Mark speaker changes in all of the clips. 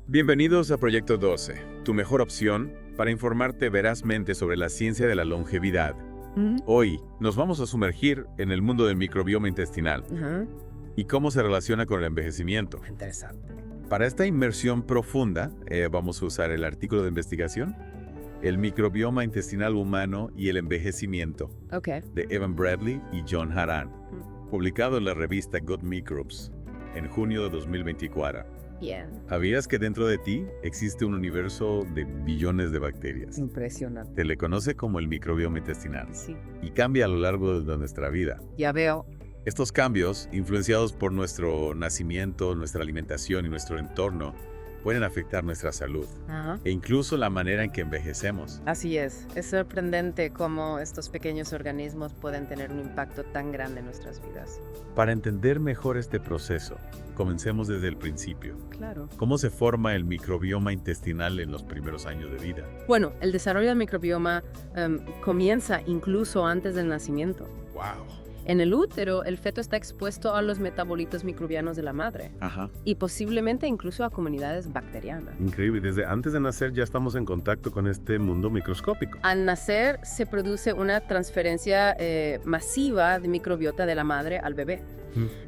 Speaker 1: Bienvenidos a Proyecto 12, tu mejor opción para informarte verazmente sobre la ciencia de la longevidad. Hoy nos vamos a sumergir en el mundo del microbioma intestinal y cómo se relaciona con el envejecimiento.
Speaker 2: Interesante.
Speaker 1: Para esta inmersión profunda, vamos a usar el artículo de investigación, El microbioma intestinal humano y el envejecimiento, de Evan Bradley y John Haran, publicado en la revista Good Microbes en junio de 2024.
Speaker 2: Bien.
Speaker 1: ¿Sabías que dentro de ti existe un universo de billones de bacterias?
Speaker 2: Impresionante.
Speaker 1: Se le conoce como el microbioma intestinal
Speaker 2: Sí.
Speaker 1: y cambia a lo largo de nuestra vida.
Speaker 2: Ya veo.
Speaker 1: Estos cambios, influenciados por nuestro nacimiento, nuestra alimentación y nuestro entorno, pueden afectar nuestra salud e incluso la manera en que envejecemos.
Speaker 2: Así es. Es sorprendente cómo estos pequeños organismos pueden tener un impacto tan grande en nuestras vidas.
Speaker 1: Para entender mejor este proceso, comencemos desde el principio.
Speaker 2: Claro.
Speaker 1: ¿Cómo se forma el microbioma intestinal en los primeros años de vida?
Speaker 2: Bueno, el desarrollo del microbioma comienza incluso antes del nacimiento.
Speaker 1: ¡Wow!
Speaker 2: En el útero, el feto está expuesto a los metabolitos microbianos de la madre y posiblemente incluso a comunidades bacterianas.
Speaker 3: Increíble, desde antes de nacer ya estamos en contacto con este mundo microscópico.
Speaker 2: Al nacer se produce una transferencia masiva de microbiota de la madre al bebé.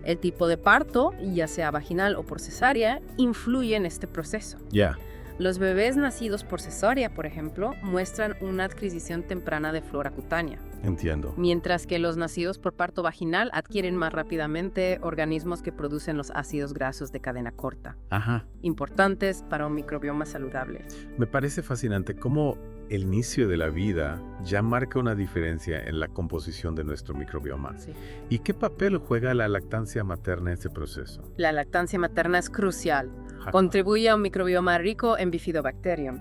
Speaker 2: El tipo de parto, ya sea vaginal o por cesárea, influye en este proceso.
Speaker 3: Ya.
Speaker 2: Los bebés nacidos por cesárea, por ejemplo, muestran una adquisición temprana de flora cutánea,
Speaker 3: Entiendo.
Speaker 2: mientras que los nacidos por parto vaginal adquieren más rápidamente organismos que producen los ácidos grasos de cadena corta, importantes para un microbioma saludable.
Speaker 3: Me parece fascinante cómo el inicio de la vida ya marca una diferencia en la composición de nuestro microbioma.
Speaker 2: Sí.
Speaker 3: ¿Y qué papel juega la lactancia materna en este proceso?
Speaker 2: La lactancia materna es crucial.
Speaker 3: Ajá.
Speaker 2: Contribuye a un microbioma rico en Bifidobacterium,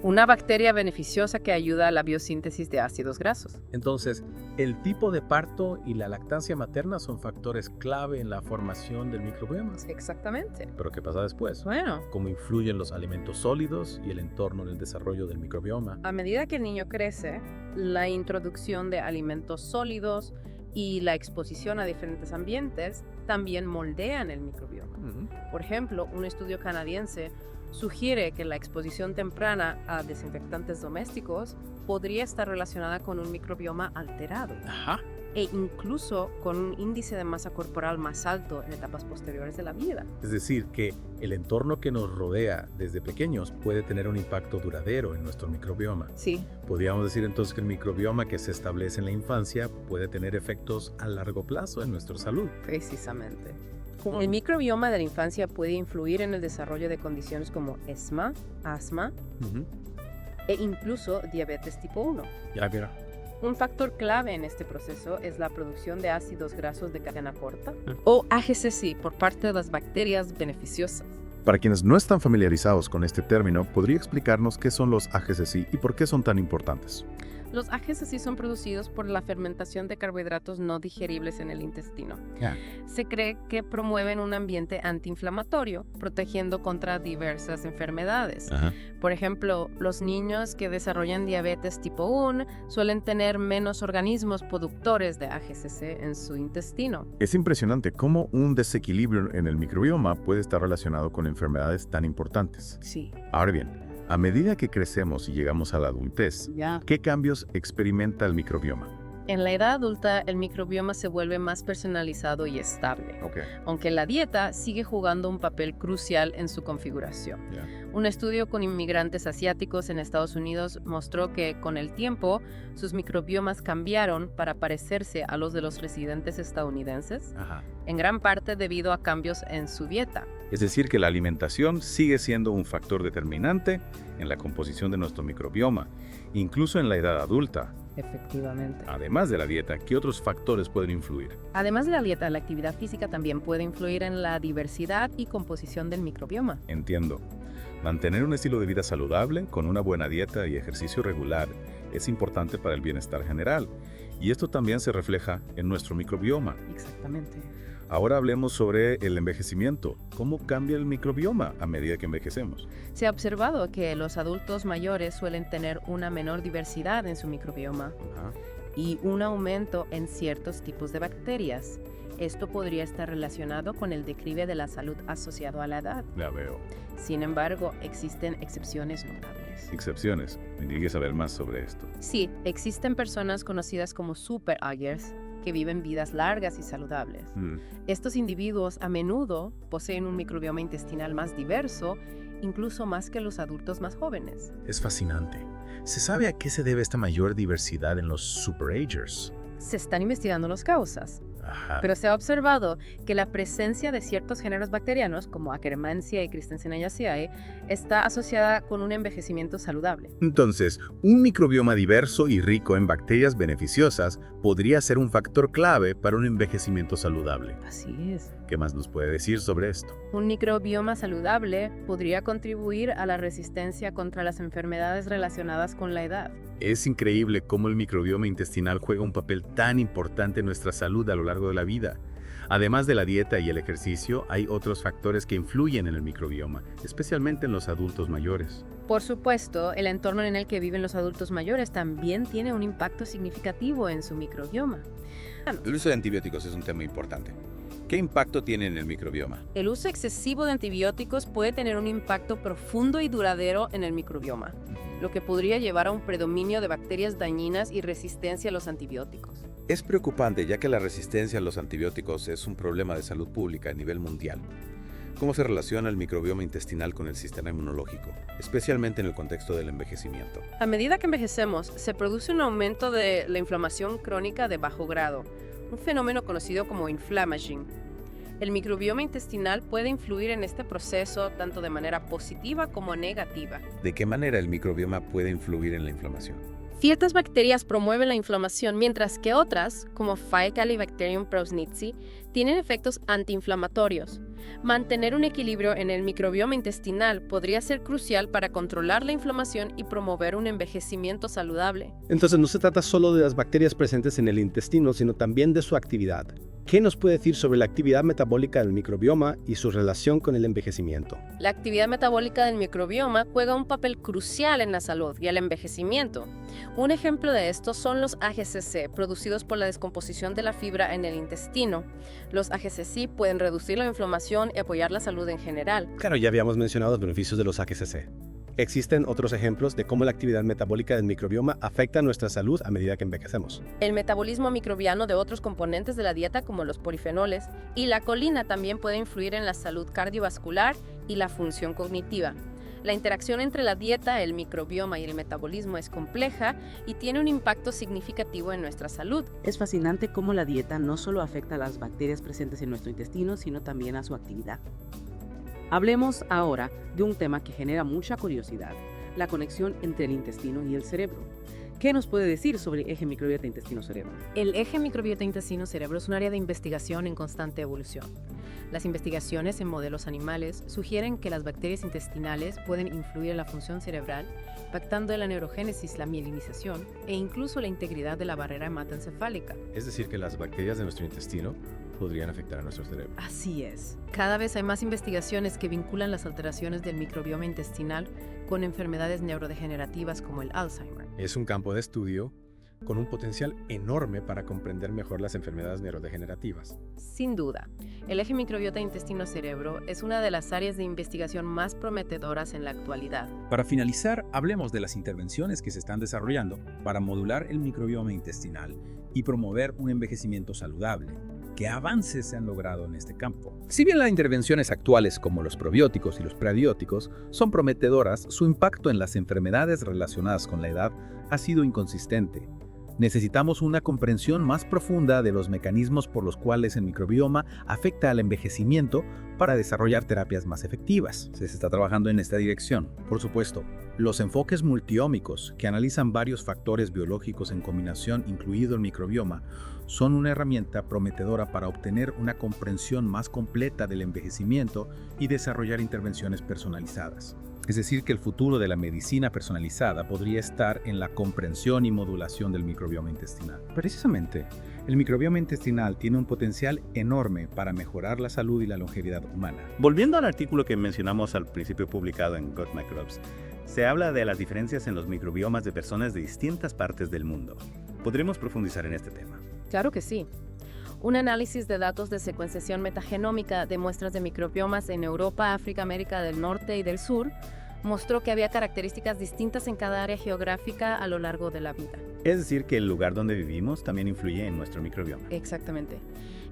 Speaker 2: una bacteria beneficiosa que ayuda a la biosíntesis de ácidos grasos.
Speaker 4: Entonces, el tipo de parto y la lactancia materna son factores clave en la formación del microbioma.
Speaker 2: Exactamente.
Speaker 4: Pero ¿qué pasa después?
Speaker 2: Bueno,
Speaker 4: ¿Cómo influyen los alimentos sólidos y el entorno en el desarrollo del microbioma?
Speaker 2: a medida que el niño crece, la introducción de alimentos sólidos y la exposición a diferentes ambientes también moldean el microbioma. Por ejemplo, un estudio canadiense sugiere que la exposición temprana a desinfectantes domésticos podría estar relacionada con un microbioma alterado e incluso con un índice de masa corporal más alto en etapas posteriores de la vida.
Speaker 4: Es decir, que el entorno que nos rodea desde pequeños puede tener un impacto duradero en nuestro microbioma.
Speaker 2: Sí,
Speaker 4: Podríamos decir entonces que el microbioma que se establece en la infancia puede tener efectos a largo plazo en nuestra salud.
Speaker 2: precisamente. El microbioma de la infancia puede influir en el desarrollo de condiciones como asma e incluso diabetes tipo 1.
Speaker 4: Ya verá.
Speaker 2: Un factor clave en este proceso es la producción de ácidos grasos de cadena corta, o AGCC, por parte de las bacterias beneficiosas.
Speaker 3: Para quienes no están familiarizados con este término, ¿podría explicarnos qué son los AGCC y por qué son tan importantes?
Speaker 2: Los AGCC son producidos por la fermentación de carbohidratos no digeribles en el intestino. Se cree que promueven un ambiente antiinflamatorio, protegiendo contra diversas enfermedades. Por ejemplo, los niños que desarrollan diabetes tipo 1 suelen tener menos organismos productores de AGCC en su intestino.
Speaker 3: Es impresionante cómo un desequilibrio en el microbioma puede estar relacionado con enfermedades tan importantes.
Speaker 2: Sí.
Speaker 3: Ahora bien, a medida que crecemos y llegamos a la adultez, ¿qué cambios experimenta el microbioma?
Speaker 2: En la edad adulta, el microbioma se vuelve más personalizado y estable, aunque la dieta sigue jugando un papel crucial en su configuración. Un estudio con inmigrantes asiáticos en Estados Unidos mostró que con el tiempo sus microbiomas cambiaron para parecerse a los de los residentes estadounidenses, en gran parte debido a cambios en su dieta.
Speaker 1: Es decir, que la alimentación sigue siendo un factor determinante en la composición de nuestro microbioma, incluso en la edad adulta.
Speaker 2: Efectivamente.
Speaker 1: Además de la dieta, ¿qué otros factores pueden influir?
Speaker 2: Además de la dieta, la actividad física también puede influir en la diversidad y composición del microbioma.
Speaker 1: Entiendo. Mantener un estilo de vida saludable con una buena dieta y ejercicio regular es importante para el bienestar general, y esto también se refleja en nuestro microbioma.
Speaker 2: Exactamente.
Speaker 1: Ahora hablemos sobre el envejecimiento. ¿Cómo cambia el microbioma a medida que envejecemos?
Speaker 2: Se ha observado que los adultos mayores suelen tener una menor diversidad en su microbioma y un aumento en ciertos tipos de bacterias. Esto podría estar relacionado con el declive de la salud asociado a la edad.
Speaker 3: Ya veo.
Speaker 2: Sin embargo, existen excepciones notables.
Speaker 3: Excepciones. Me interesa saber más sobre esto.
Speaker 2: Sí, existen personas conocidas como superagers que viven vidas largas y saludables. Estos individuos a menudo poseen un microbioma intestinal más diverso, incluso más que los adultos más jóvenes.
Speaker 4: Es fascinante. ¿Se sabe a qué se debe esta mayor diversidad en los superagers?
Speaker 2: Se están investigando las causas,
Speaker 4: Pero
Speaker 2: se ha observado que la presencia de ciertos géneros bacterianos, como Akkermansia y Christensenaceae, está asociada con un envejecimiento saludable.
Speaker 4: Entonces, un microbioma diverso y rico en bacterias beneficiosas podría ser un factor clave para un envejecimiento saludable.
Speaker 2: Así es.
Speaker 4: ¿Qué más nos puede decir sobre esto?
Speaker 2: Un microbioma saludable podría contribuir a la resistencia contra las enfermedades relacionadas con la edad.
Speaker 4: Es increíble cómo el microbioma intestinal juega un papel tan importante en nuestra salud a lo largo de la vida. Además de la dieta y el ejercicio, hay otros factores que influyen en el microbioma, especialmente en los adultos mayores.
Speaker 2: Por supuesto, el entorno en el que viven los adultos mayores también tiene un impacto significativo en su microbioma.
Speaker 1: El uso de antibióticos es un tema importante. ¿Qué impacto tiene en el microbioma?
Speaker 2: El uso excesivo de antibióticos puede tener un impacto profundo y duradero en el microbioma, lo que podría llevar a un predominio de bacterias dañinas y resistencia a los antibióticos.
Speaker 1: Es preocupante ya que la resistencia a los antibióticos es un problema de salud pública a nivel mundial. ¿Cómo se relaciona el microbioma intestinal con el sistema inmunológico, especialmente en el contexto del envejecimiento?
Speaker 2: A medida que envejecemos, se produce un aumento de la inflamación crónica de bajo grado, un fenómeno conocido como inflammaging. El microbioma intestinal puede influir en este proceso tanto de manera positiva como negativa.
Speaker 1: ¿De qué manera el microbioma puede influir en la inflamación?
Speaker 2: Ciertas bacterias promueven la inflamación, mientras que otras, como Faecalibacterium prausnitzii, tienen efectos antiinflamatorios. Mantener un equilibrio en el microbioma intestinal podría ser crucial para controlar la inflamación y promover un envejecimiento saludable.
Speaker 5: Entonces no se trata solo de las bacterias presentes en el intestino, sino también de su actividad. ¿Qué nos puede decir sobre la actividad metabólica del microbioma y su relación con el envejecimiento?
Speaker 2: La actividad metabólica del microbioma juega un papel crucial en la salud y el envejecimiento. Un ejemplo de esto son los AGCC, producidos por la descomposición de la fibra en el intestino. Los AGCC pueden reducir la inflamación y apoyar la salud en general.
Speaker 5: Claro, ya habíamos mencionado los beneficios de los AGCC. Existen otros ejemplos de cómo la actividad metabólica del microbioma afecta nuestra salud a medida que envejecemos.
Speaker 2: El metabolismo microbiano de otros componentes de la dieta, como los polifenoles y la colina, también puede influir en la salud cardiovascular y la función cognitiva. La interacción entre la dieta, el microbioma y el metabolismo es compleja y tiene un impacto significativo en nuestra salud.
Speaker 6: Es fascinante cómo la dieta no solo afecta a las bacterias presentes en nuestro intestino, sino también a su actividad. Hablemos ahora de un tema que genera mucha curiosidad, la conexión entre el intestino y el cerebro. ¿Qué nos puede decir sobre el eje microbiota intestino-cerebro?
Speaker 2: El eje microbiota intestino-cerebro es un área de investigación en constante evolución. Las investigaciones en modelos animales sugieren que las bacterias intestinales pueden influir en la función cerebral, impactando en la neurogénesis, la mielinización e incluso la integridad de la barrera hematoencefálica.
Speaker 4: Es decir, que las bacterias de nuestro intestino podrían afectar a nuestro cerebro.
Speaker 2: Así es. Cada vez hay más investigaciones que vinculan las alteraciones del microbioma intestinal con enfermedades neurodegenerativas como el Alzheimer.
Speaker 4: Es un campo de estudio con un potencial enorme para comprender mejor las enfermedades neurodegenerativas.
Speaker 2: Sin duda, el eje microbiota intestino-cerebro es una de las áreas de investigación más prometedoras en la actualidad.
Speaker 7: Para finalizar, hablemos de las intervenciones que se están desarrollando para modular el microbioma intestinal y promover un envejecimiento saludable. ¿Qué avances se han logrado en este campo? Si bien las intervenciones actuales como los probióticos y los prebióticos son prometedoras, su impacto en las enfermedades relacionadas con la edad ha sido inconsistente. Necesitamos una comprensión más profunda de los mecanismos por los cuales el microbioma afecta al envejecimiento para desarrollar terapias más efectivas. Se está trabajando en esta dirección. Por supuesto, los enfoques multiómicos, que analizan varios factores biológicos en combinación, incluido el microbioma, son una herramienta prometedora para obtener una comprensión más completa del envejecimiento y desarrollar intervenciones personalizadas. Es decir, que el futuro de la medicina personalizada podría estar en la comprensión y modulación del microbioma intestinal. Precisamente, el microbioma intestinal tiene un potencial enorme para mejorar la salud y la longevidad humana.
Speaker 3: Volviendo al artículo que mencionamos al principio publicado en Gut Microbes, se habla de las diferencias en los microbiomas de personas de distintas partes del mundo. ¿Podremos profundizar en este tema?
Speaker 2: Claro que sí. Un análisis de datos de secuenciación metagenómica de muestras de microbiomas en Europa, África, América del Norte y del Sur mostró que había características distintas en cada área geográfica a lo largo de la vida.
Speaker 4: Es decir, que el lugar donde vivimos también influye en nuestro microbioma.
Speaker 2: Exactamente.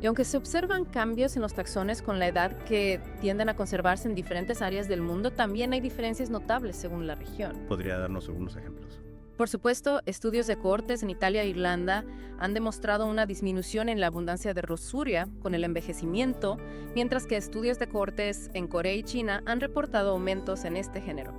Speaker 2: Y aunque se observan cambios en los taxones con la edad que tienden a conservarse en diferentes áreas del mundo, también hay diferencias notables según la región.
Speaker 4: ¿Podría darnos algunos ejemplos?
Speaker 2: Por supuesto, estudios de cohortes en Italia e Irlanda han demostrado una disminución en la abundancia de rosuria con el envejecimiento, mientras que estudios de cohortes en Corea y China han reportado aumentos en este género.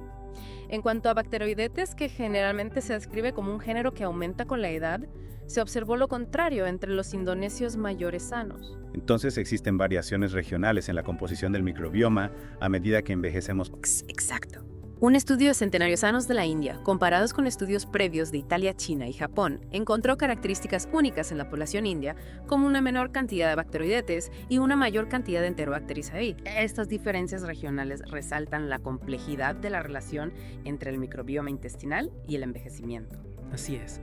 Speaker 2: En cuanto a Bacteroidetes, que generalmente se describe como un género que aumenta con la edad, se observó lo contrario entre los indonesios mayores sanos.
Speaker 4: Entonces existen variaciones regionales en la composición del microbioma a medida que envejecemos.
Speaker 2: Exacto. Un estudio de centenarios sanos de la India, comparados con estudios previos de Italia, China y Japón, encontró características únicas en la población india, como una menor cantidad de Bacteroidetes y una mayor cantidad de Enterobacteriaceae. Estas diferencias regionales resaltan la complejidad de la relación entre el microbioma intestinal y el envejecimiento.
Speaker 7: Así es.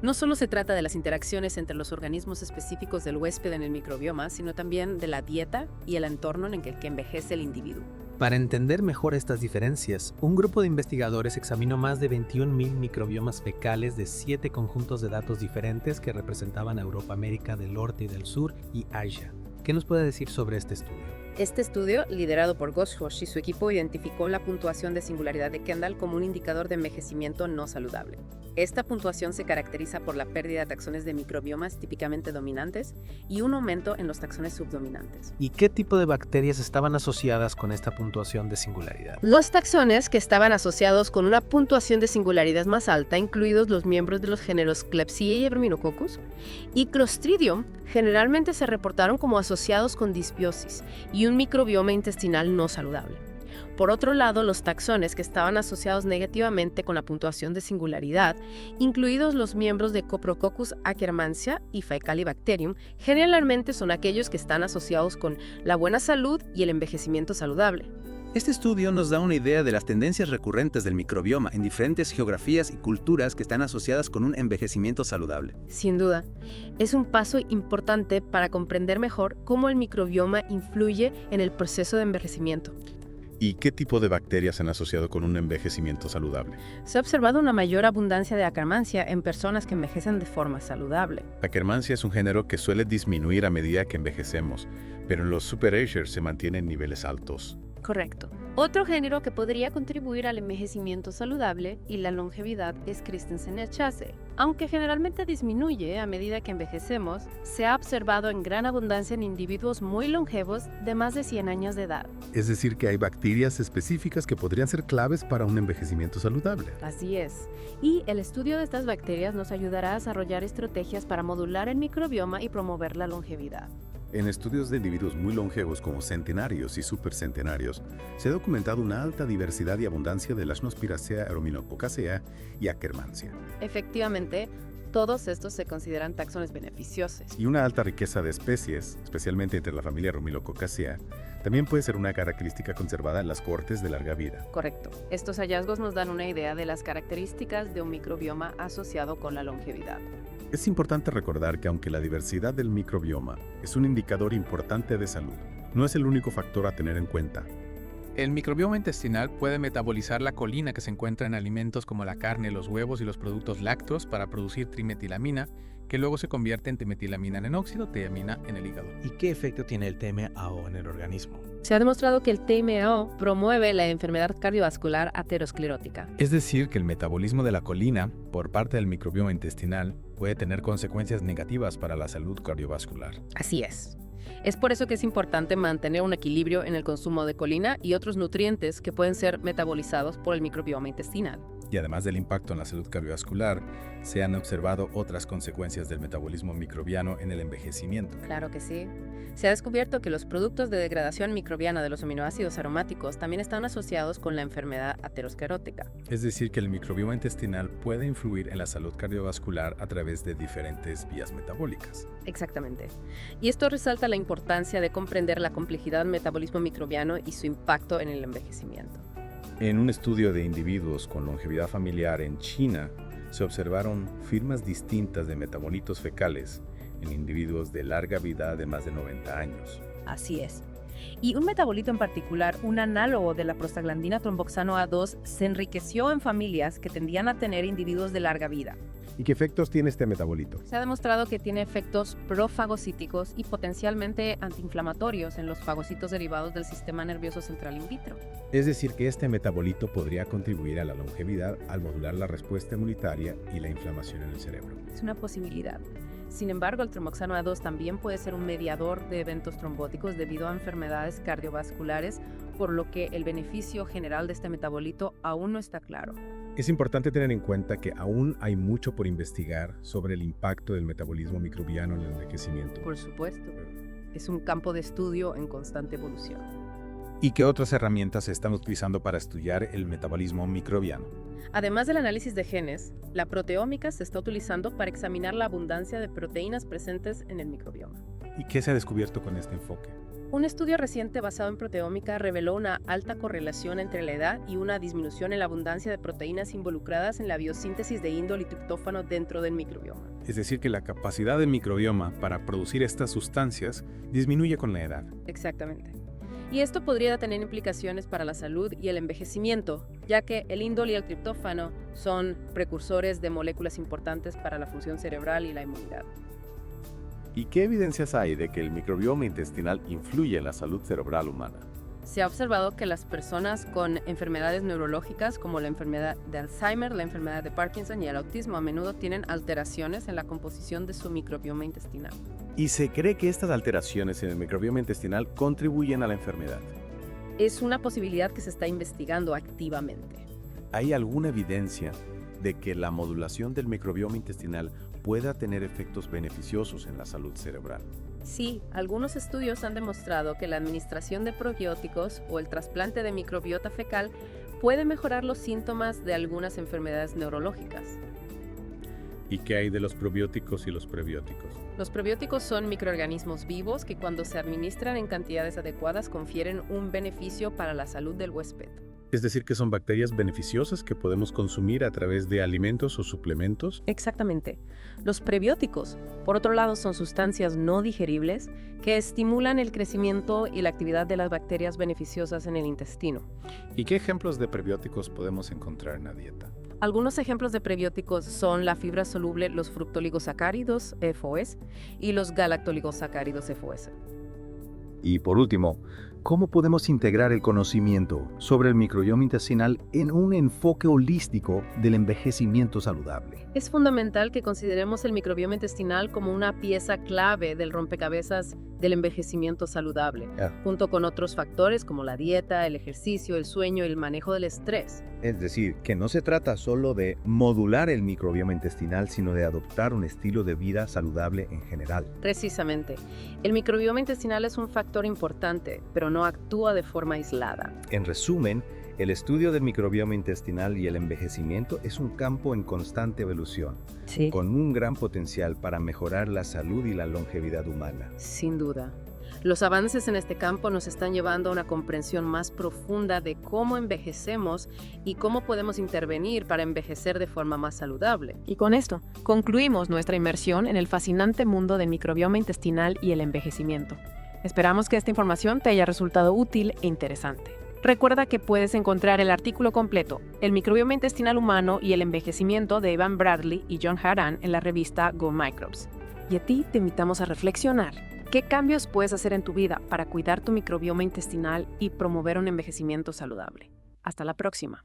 Speaker 2: No solo se trata de las interacciones entre los organismos específicos del huésped en el microbioma, sino también de la dieta y el entorno en el que envejece el individuo.
Speaker 8: Para entender mejor estas diferencias, un grupo de investigadores examinó más de 21.000 microbiomas fecales de 7 conjuntos de datos diferentes que representaban a Europa, América del Norte y del Sur y Asia. ¿Qué nos puede decir sobre este estudio?
Speaker 2: Este estudio, liderado por Ghosh y su equipo, identificó la puntuación de singularidad de Kendall como un indicador de envejecimiento no saludable. Esta puntuación se caracteriza por la pérdida de taxones de microbiomas típicamente dominantes y un aumento en los taxones subdominantes.
Speaker 8: ¿Y qué tipo de bacterias estaban asociadas con esta puntuación de singularidad?
Speaker 2: Los taxones que estaban asociados con una puntuación de singularidad más alta, incluidos los miembros de los géneros Klebsiella y Verminococcus y Clostridium, generalmente se reportaron como asociados con disbiosis y un microbioma intestinal no saludable. Por otro lado, los taxones que estaban asociados negativamente con la puntuación de singularidad, incluidos los miembros de Coprococcus akkermansia y Faecalibacterium, generalmente son aquellos que están asociados con la buena salud y el envejecimiento saludable.
Speaker 9: Este estudio nos da una idea de las tendencias recurrentes del microbioma en diferentes geografías y culturas que están asociadas con un envejecimiento saludable.
Speaker 2: Sin duda, es un paso importante para comprender mejor cómo el microbioma influye en el proceso de envejecimiento.
Speaker 3: ¿Y qué tipo de bacterias se han asociado con un envejecimiento saludable?
Speaker 2: Se ha observado una mayor abundancia de Akkermansia en personas que envejecen de forma saludable.
Speaker 3: Akkermansia es un género que suele disminuir a medida que envejecemos, pero en los superagers se mantiene en niveles altos.
Speaker 2: Correcto. Otro género que podría contribuir al envejecimiento saludable y la longevidad es Christensen-Chasse. Aunque generalmente disminuye a medida que envejecemos, se ha observado en gran abundancia en individuos muy longevos de más de 100 años de edad.
Speaker 4: Es decir, que hay bacterias específicas que podrían ser claves para un envejecimiento saludable.
Speaker 2: Así es. Y el estudio de estas bacterias nos ayudará a desarrollar estrategias para modular el microbioma y promover la longevidad.
Speaker 4: En estudios de individuos muy longevos como centenarios y supercentenarios, se ha documentado una alta diversidad y abundancia de Lasnospiraceae aeruginococcacea y Akkermansia.
Speaker 2: Efectivamente, todos estos se consideran taxones beneficiosos.
Speaker 4: Y una alta riqueza de especies, especialmente entre la familia Rumilococacea, también puede ser una característica conservada en las cohortes de larga vida.
Speaker 2: Correcto. Estos hallazgos nos dan una idea de las características de un microbioma asociado con la longevidad.
Speaker 4: Es importante recordar que aunque la diversidad del microbioma es un indicador importante de salud, no es el único factor a tener en cuenta.
Speaker 10: El microbioma intestinal puede metabolizar la colina que se encuentra en alimentos como la carne, los huevos y los productos lácteos para producir trimetilamina, que luego se convierte en trimetilamina N-óxido, tiamina en el hígado.
Speaker 8: ¿Y qué efecto tiene el TMAO en el organismo?
Speaker 2: Se ha demostrado que el TMAO promueve la enfermedad cardiovascular aterosclerótica.
Speaker 7: Es decir, que el metabolismo de la colina por parte del microbioma intestinal puede tener consecuencias negativas para la salud cardiovascular.
Speaker 2: Así es. Es por eso que es importante mantener un equilibrio en el consumo de colina y otros nutrientes que pueden ser metabolizados por el microbioma intestinal.
Speaker 7: Y además del impacto en la salud cardiovascular, se han observado otras consecuencias del metabolismo microbiano en el envejecimiento.
Speaker 2: Claro que sí. Se ha descubierto que los productos de degradación microbiana de los aminoácidos aromáticos también están asociados con la enfermedad aterosclerótica.
Speaker 7: Es decir, que el microbioma intestinal puede influir en la salud cardiovascular a través de diferentes vías metabólicas.
Speaker 2: Exactamente. Y esto resalta la importancia de comprender la complejidad del metabolismo microbiano y su impacto en el envejecimiento.
Speaker 3: En un estudio de individuos con longevidad familiar en China, se observaron firmas distintas de metabolitos fecales en individuos de larga vida de más de 90 años.
Speaker 2: Así es. Y un metabolito en particular, un análogo de la prostaglandina tromboxano A2, se enriqueció en familias que tendían a tener individuos de larga vida.
Speaker 5: ¿Y qué efectos tiene este metabolito?
Speaker 2: Se ha demostrado que tiene efectos profagocíticos y potencialmente antiinflamatorios en los fagocitos derivados del sistema nervioso central in vitro.
Speaker 5: Es decir, que este metabolito podría contribuir a la longevidad al modular la respuesta inmunitaria y la inflamación en el cerebro.
Speaker 2: Es una posibilidad. Sin embargo, el tromboxano A2 también puede ser un mediador de eventos trombóticos debido a enfermedades cardiovasculares, por lo que el beneficio general de este metabolito aún no está claro.
Speaker 5: Es importante tener en cuenta que aún hay mucho por investigar sobre el impacto del metabolismo microbiano en el envejecimiento.
Speaker 2: Por supuesto, es un campo de estudio en constante evolución.
Speaker 4: ¿Y qué otras herramientas se están utilizando para estudiar el metabolismo microbiano?
Speaker 2: Además del análisis de genes, la proteómica se está utilizando para examinar la abundancia de proteínas presentes en el microbioma.
Speaker 4: ¿Y qué se ha descubierto con este enfoque?
Speaker 2: Un estudio reciente basado en proteómica reveló una alta correlación entre la edad y una disminución en la abundancia de proteínas involucradas en la biosíntesis de indol y triptófano dentro del microbioma.
Speaker 4: Es decir, que la capacidad del microbioma para producir estas sustancias disminuye con la edad.
Speaker 2: Exactamente. Y esto podría tener implicaciones para la salud y el envejecimiento, ya que el indol y el triptófano son precursores de moléculas importantes para la función cerebral y la inmunidad.
Speaker 3: ¿Y qué evidencias hay de que el microbioma intestinal influye en la salud cerebral humana?
Speaker 2: Se ha observado que las personas con enfermedades neurológicas como la enfermedad de Alzheimer, la enfermedad de Parkinson y el autismo a menudo tienen alteraciones en la composición de su microbioma intestinal.
Speaker 3: ¿Y se cree que estas alteraciones en el microbioma intestinal contribuyen a la enfermedad?
Speaker 2: Es una posibilidad que se está investigando activamente.
Speaker 3: ¿Hay alguna evidencia de que la modulación del microbioma intestinal pueda tener efectos beneficiosos en la salud cerebral?
Speaker 2: Sí, algunos estudios han demostrado que la administración de probióticos o el trasplante de microbiota fecal puede mejorar los síntomas de algunas enfermedades neurológicas.
Speaker 3: ¿Y qué hay de los probióticos y los prebióticos?
Speaker 2: Los probióticos son microorganismos vivos que cuando se administran en cantidades adecuadas confieren un beneficio para la salud del huésped.
Speaker 3: Es decir, que son bacterias beneficiosas que podemos consumir a través de alimentos o suplementos.
Speaker 2: Exactamente. Los prebióticos, por otro lado, son sustancias no digeribles que estimulan el crecimiento y la actividad de las bacterias beneficiosas en el intestino.
Speaker 4: ¿Y qué ejemplos de prebióticos podemos encontrar en la dieta?
Speaker 2: Algunos ejemplos de prebióticos son la fibra soluble, los fructoligosacáridos, FOS, y los galactoligosacáridos, FOS.
Speaker 9: Y por último, ¿cómo podemos integrar el conocimiento sobre el microbioma intestinal en un enfoque holístico del envejecimiento saludable?
Speaker 2: Es fundamental que consideremos el microbioma intestinal como una pieza clave del rompecabezas del envejecimiento saludable, junto con otros factores como la dieta, el ejercicio, el sueño y el manejo del estrés.
Speaker 9: Es decir, que no se trata solo de modular el microbioma intestinal, sino de adoptar un estilo de vida saludable en general.
Speaker 2: Precisamente. El microbioma intestinal es un factor importante, pero no actúa de forma aislada.
Speaker 9: En resumen, el estudio del microbioma intestinal y el envejecimiento es un campo en constante evolución, con un gran potencial para mejorar la salud y la longevidad humana.
Speaker 2: Sin duda. Los avances en este campo nos están llevando a una comprensión más profunda de cómo envejecemos y cómo podemos intervenir para envejecer de forma más saludable. Y con esto, concluimos nuestra inmersión en el fascinante mundo del microbioma intestinal y el envejecimiento. Esperamos que esta información te haya resultado útil e interesante. Recuerda que puedes encontrar el artículo completo, El microbioma intestinal humano y el envejecimiento de Evan Bradley y John Haran en la revista Go Microbes. Y a ti te invitamos a reflexionar. ¿Qué cambios puedes hacer en tu vida para cuidar tu microbioma intestinal y promover un envejecimiento saludable? Hasta la próxima.